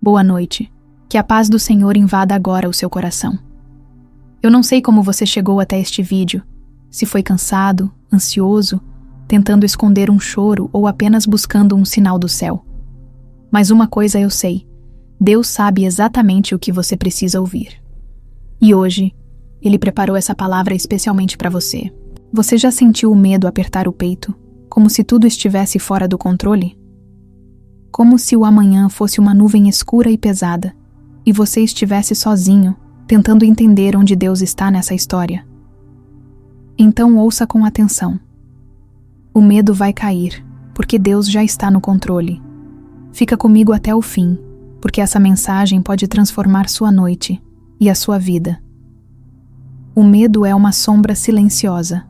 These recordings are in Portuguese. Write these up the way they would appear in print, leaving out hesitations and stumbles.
Boa noite. Que a paz do Senhor invada agora o seu coração. Eu não sei como você chegou até este vídeo, se foi cansado, ansioso, tentando esconder um choro ou apenas buscando um sinal do céu. Mas uma coisa eu sei, Deus sabe exatamente o que você precisa ouvir. E hoje, Ele preparou essa palavra especialmente para você. Você já sentiu o medo apertar o peito, como se tudo estivesse fora do controle? Como se o amanhã fosse uma nuvem escura e pesada, e você estivesse sozinho, tentando entender onde Deus está nessa história. Então ouça com atenção. O medo vai cair, porque Deus já está no controle. Fica comigo até o fim, porque essa mensagem pode transformar sua noite e a sua vida. O medo é uma sombra silenciosa.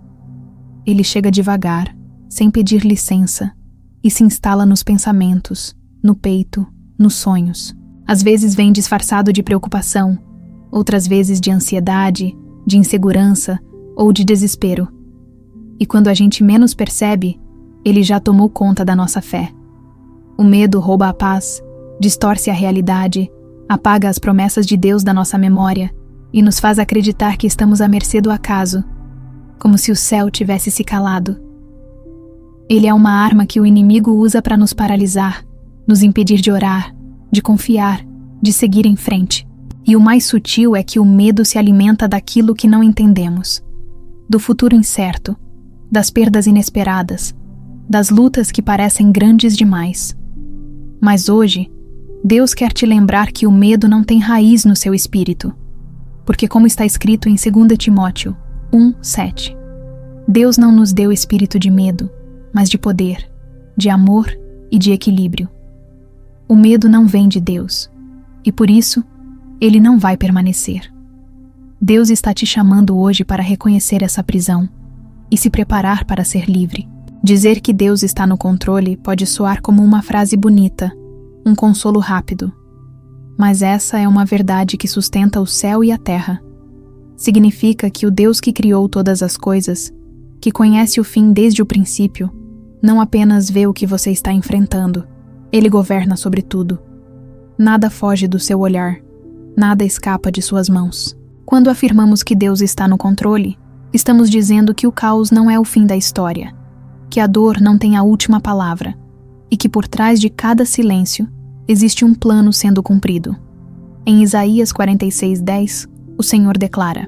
Ele chega devagar, sem pedir licença, e se instala nos pensamentos, no peito, nos sonhos. Às vezes vem disfarçado de preocupação, outras vezes de ansiedade, de insegurança ou de desespero. E quando a gente menos percebe, ele já tomou conta da nossa fé. O medo rouba a paz, distorce a realidade, apaga as promessas de Deus da nossa memória e nos faz acreditar que estamos à mercê do acaso, como se o céu tivesse se calado. Ele é uma arma que o inimigo usa para nos paralisar, nos impedir de orar, de confiar, de seguir em frente. E o mais sutil é que o medo se alimenta daquilo que não entendemos, do futuro incerto, das perdas inesperadas, das lutas que parecem grandes demais. Mas hoje, Deus quer te lembrar que o medo não tem raiz no seu espírito, porque como está escrito em 2 Timóteo 1:7, Deus não nos deu espírito de medo, mas de poder, de amor e de equilíbrio. O medo não vem de Deus, e por isso, ele não vai permanecer. Deus está te chamando hoje para reconhecer essa prisão e se preparar para ser livre. Dizer que Deus está no controle pode soar como uma frase bonita, um consolo rápido. Mas essa é uma verdade que sustenta o céu e a terra. Significa que o Deus que criou todas as coisas, que conhece o fim desde o princípio, não apenas vê o que você está enfrentando, Ele governa sobre tudo. Nada foge do seu olhar, nada escapa de suas mãos. Quando afirmamos que Deus está no controle, estamos dizendo que o caos não é o fim da história, que a dor não tem a última palavra, e que por trás de cada silêncio existe um plano sendo cumprido. Em Isaías 46:10, o Senhor declara: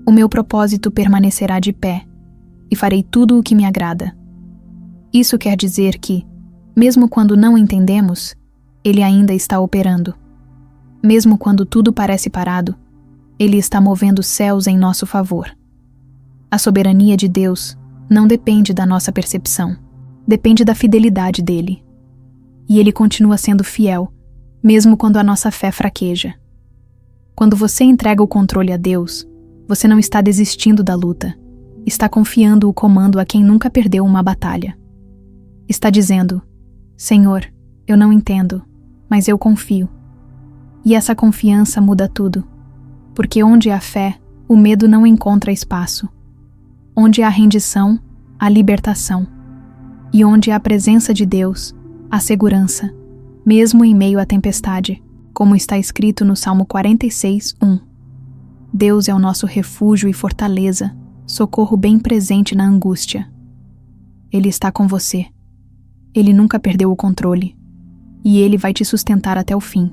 "O meu propósito permanecerá de pé, e farei tudo o que me agrada." Isso quer dizer que, mesmo quando não entendemos, Ele ainda está operando. Mesmo quando tudo parece parado, Ele está movendo os céus em nosso favor. A soberania de Deus não depende da nossa percepção, depende da fidelidade dEle. E Ele continua sendo fiel, mesmo quando a nossa fé fraqueja. Quando você entrega o controle a Deus, você não está desistindo da luta, está confiando o comando a quem nunca perdeu uma batalha. Está dizendo: "Senhor, eu não entendo, mas eu confio." E essa confiança muda tudo, porque onde há fé, o medo não encontra espaço. Onde há rendição, há libertação. E onde há a presença de Deus, há segurança, mesmo em meio à tempestade, como está escrito no Salmo 46:1. Deus é o nosso refúgio e fortaleza, socorro bem presente na angústia. Ele está com você. Ele nunca perdeu o controle, e Ele vai te sustentar até o fim.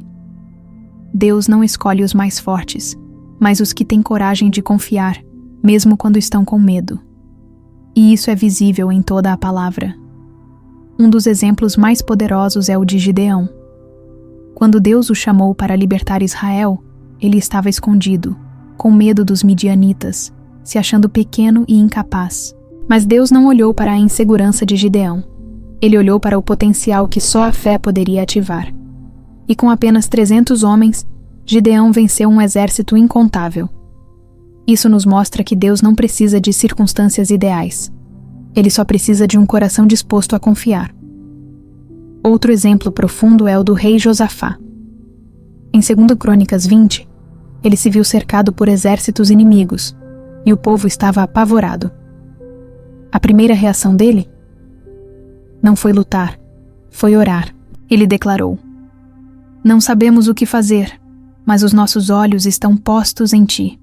Deus não escolhe os mais fortes, mas os que têm coragem de confiar, mesmo quando estão com medo. E isso é visível em toda a palavra. Um dos exemplos mais poderosos é o de Gideão. Quando Deus o chamou para libertar Israel, ele estava escondido, com medo dos midianitas, se achando pequeno e incapaz. Mas Deus não olhou para a insegurança de Gideão. Ele olhou para o potencial que só a fé poderia ativar. E com apenas 300 homens, Gideão venceu um exército incontável. Isso nos mostra que Deus não precisa de circunstâncias ideais. Ele só precisa de um coração disposto a confiar. Outro exemplo profundo é o do rei Josafá. Em 2 Crônicas 20, ele se viu cercado por exércitos inimigos, e o povo estava apavorado. A primeira reação dele não foi lutar, foi orar. Ele declarou: Não sabemos o que fazer, mas os nossos olhos estão postos em Ti.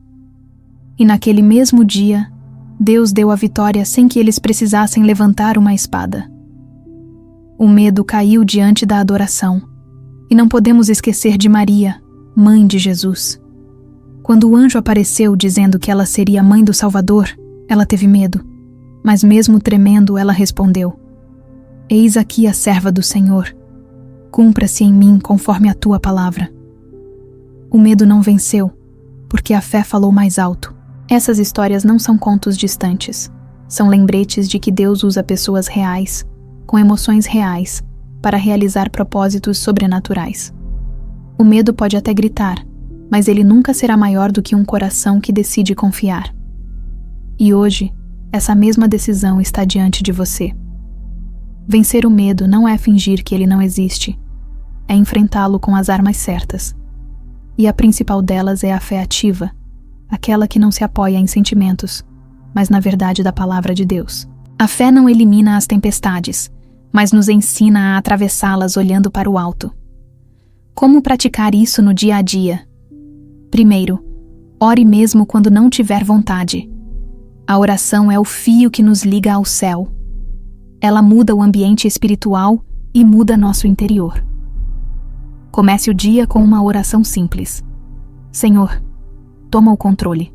E naquele mesmo dia, Deus deu a vitória sem que eles precisassem levantar uma espada. O medo caiu diante da adoração, e não podemos esquecer de Maria, mãe de Jesus. Quando o anjo apareceu dizendo que ela seria a mãe do Salvador, ela teve medo, mas mesmo tremendo ela respondeu: Eis aqui a serva do Senhor, cumpra-se em mim conforme a Tua palavra. O medo não venceu, porque a fé falou mais alto. Essas histórias não são contos distantes, são lembretes de que Deus usa pessoas reais, com emoções reais, para realizar propósitos sobrenaturais. O medo pode até gritar, mas ele nunca será maior do que um coração que decide confiar. E hoje, essa mesma decisão está diante de você. Vencer o medo não é fingir que ele não existe, é enfrentá-lo com as armas certas. E a principal delas é a fé ativa, aquela que não se apoia em sentimentos, mas na verdade da palavra de Deus. A fé não elimina as tempestades, mas nos ensina a atravessá-las olhando para o alto. Como praticar isso no dia a dia? Primeiro, ore mesmo quando não tiver vontade. A oração é o fio que nos liga ao céu. Ela muda o ambiente espiritual e muda nosso interior. Comece o dia com uma oração simples. Senhor, toma o controle.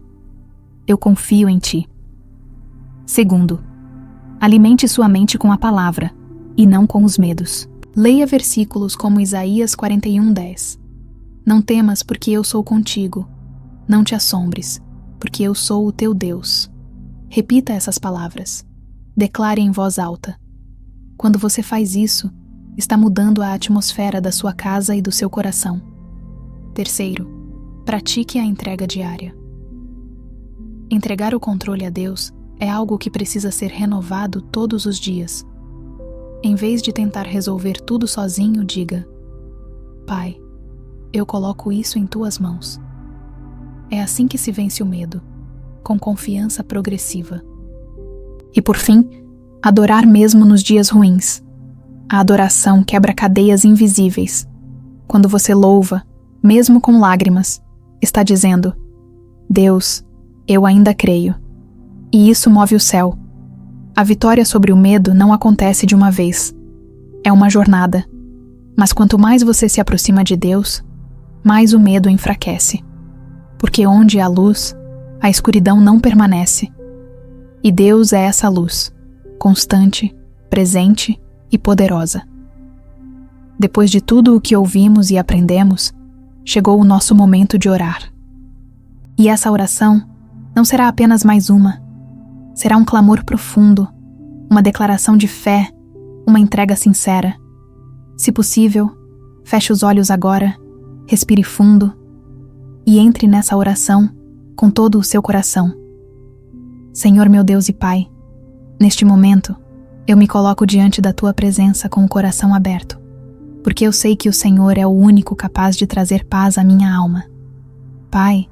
Eu confio em Ti. Segundo, alimente sua mente com a palavra e não com os medos. Leia versículos como Isaías 41:10. Não temas, porque eu sou contigo. Não te assombres, porque eu sou o teu Deus. Repita essas palavras. Declare em voz alta. Quando você faz isso, está mudando a atmosfera da sua casa e do seu coração. Terceiro, pratique a entrega diária. Entregar o controle a Deus é algo que precisa ser renovado todos os dias. Em vez de tentar resolver tudo sozinho, diga: Pai, eu coloco isso em Tuas mãos. É assim que se vence o medo, com confiança progressiva. E por fim, adorar mesmo nos dias ruins. A adoração quebra cadeias invisíveis. Quando você louva, mesmo com lágrimas, está dizendo: Deus, eu ainda creio. E isso move o céu. A vitória sobre o medo não acontece de uma vez. É uma jornada. Mas quanto mais você se aproxima de Deus, mais o medo enfraquece. Porque onde há luz, a escuridão não permanece. E Deus é essa luz, constante, presente e poderosa. Depois de tudo o que ouvimos e aprendemos, chegou o nosso momento de orar. E essa oração não será apenas mais uma. Será um clamor profundo, uma declaração de fé, uma entrega sincera. Se possível, feche os olhos agora, respire fundo e entre nessa oração com todo o seu coração. Senhor meu Deus e Pai, neste momento, eu me coloco diante da Tua presença com o coração aberto, porque eu sei que o Senhor é o único capaz de trazer paz à minha alma. Pai,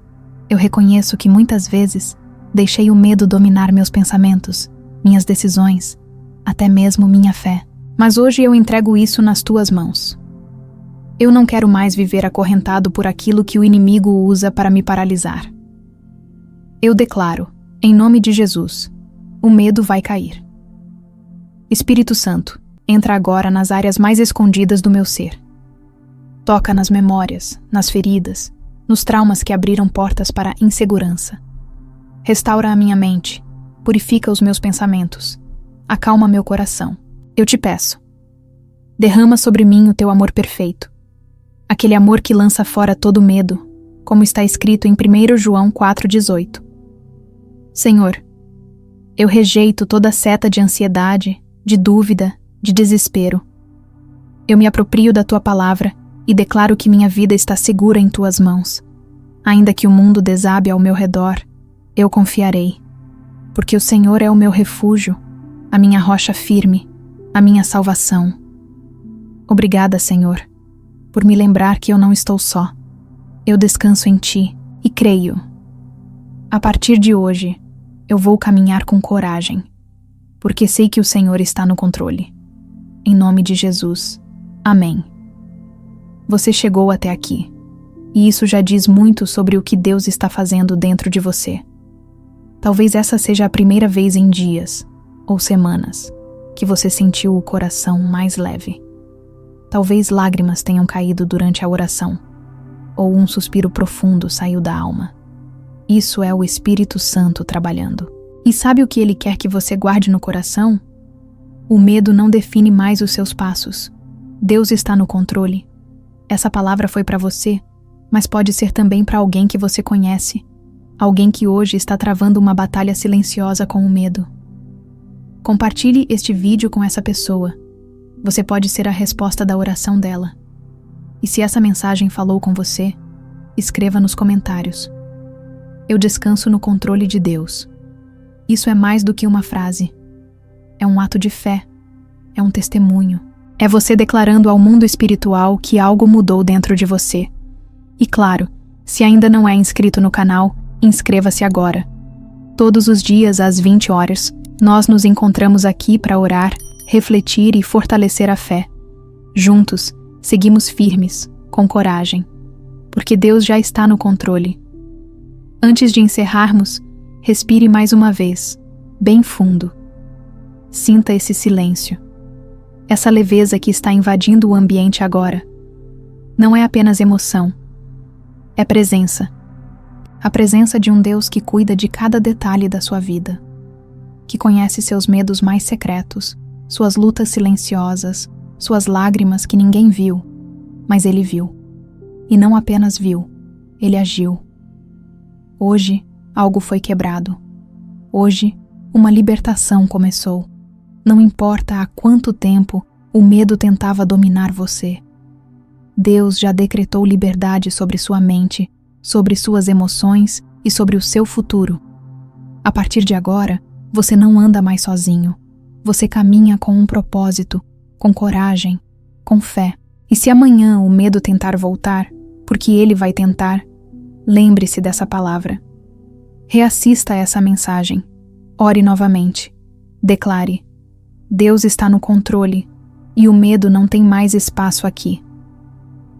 eu reconheço que muitas vezes deixei o medo dominar meus pensamentos, minhas decisões, até mesmo minha fé. Mas hoje eu entrego isso nas Tuas mãos. Eu não quero mais viver acorrentado por aquilo que o inimigo usa para me paralisar. Eu declaro, em nome de Jesus, o medo vai cair. Espírito Santo, entra agora nas áreas mais escondidas do meu ser. Toca nas memórias, nas feridas, nos traumas que abriram portas para a insegurança. Restaura a minha mente, purifica os meus pensamentos, acalma meu coração. Eu te peço, derrama sobre mim o Teu amor perfeito, aquele amor que lança fora todo medo, como está escrito em 1 João 4,18. Senhor, eu rejeito toda seta de ansiedade, de dúvida, de desespero. Eu me aproprio da Tua palavra e declaro que minha vida está segura em Tuas mãos. Ainda que o mundo desabe ao meu redor, eu confiarei, porque o Senhor é o meu refúgio, a minha rocha firme, a minha salvação. Obrigada, Senhor, por me lembrar que eu não estou só. Eu descanso em Ti e creio. A partir de hoje, eu vou caminhar com coragem, porque sei que o Senhor está no controle. Em nome de Jesus. Amém. Você chegou até aqui, e isso já diz muito sobre o que Deus está fazendo dentro de você. Talvez essa seja a primeira vez em dias ou semanas que você sentiu o coração mais leve. Talvez lágrimas tenham caído durante a oração, ou um suspiro profundo saiu da alma. Isso é o Espírito Santo trabalhando. E sabe o que ele quer que você guarde no coração? O medo não define mais os seus passos. Deus está no controle. Essa palavra foi para você, mas pode ser também para alguém que você conhece. Alguém que hoje está travando uma batalha silenciosa com o medo. Compartilhe este vídeo com essa pessoa. Você pode ser a resposta da oração dela. E se essa mensagem falou com você, escreva nos comentários. Eu descanso no controle de Deus. Isso é mais do que uma frase. É um ato de fé. É um testemunho. É você declarando ao mundo espiritual que algo mudou dentro de você. E claro, se ainda não é inscrito no canal, inscreva-se agora. Todos os dias às 20 horas, nós nos encontramos aqui para orar, refletir e fortalecer a fé. Juntos, seguimos firmes, com coragem, porque Deus já está no controle. Antes de encerrarmos, respire mais uma vez, bem fundo. Sinta esse silêncio. Essa leveza que está invadindo o ambiente agora. Não é apenas emoção. É presença. A presença de um Deus que cuida de cada detalhe da sua vida. Que conhece seus medos mais secretos, suas lutas silenciosas, suas lágrimas que ninguém viu, mas Ele viu. E não apenas viu, Ele agiu. Hoje, algo foi quebrado. Hoje, uma libertação começou. Não importa há quanto tempo o medo tentava dominar você. Deus já decretou liberdade sobre sua mente, sobre suas emoções e sobre o seu futuro. A partir de agora, você não anda mais sozinho. Você caminha com um propósito, com coragem, com fé. E se amanhã o medo tentar voltar, porque ele vai tentar, lembre-se dessa palavra. Reassista a essa mensagem. Ore novamente. Declare: Deus está no controle e o medo não tem mais espaço aqui.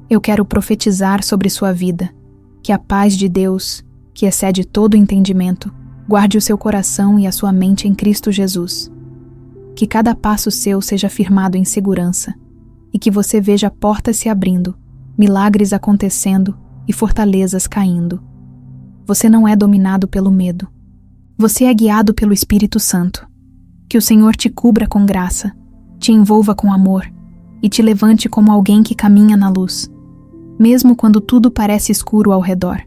Eu quero profetizar sobre sua vida, que a paz de Deus, que excede todo entendimento, guarde o seu coração e a sua mente em Cristo Jesus. Que cada passo seu seja firmado em segurança e que você veja portas se abrindo, milagres acontecendo e fortalezas caindo. Você não é dominado pelo medo. Você é guiado pelo Espírito Santo. Que o Senhor te cubra com graça, te envolva com amor e te levante como alguém que caminha na luz, mesmo quando tudo parece escuro ao redor.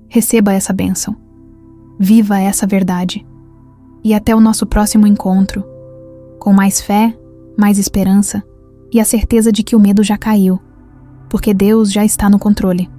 Receba essa bênção. Viva essa verdade. E até o nosso próximo encontro, com mais fé, mais esperança e a certeza de que o medo já caiu, porque Deus já está no controle.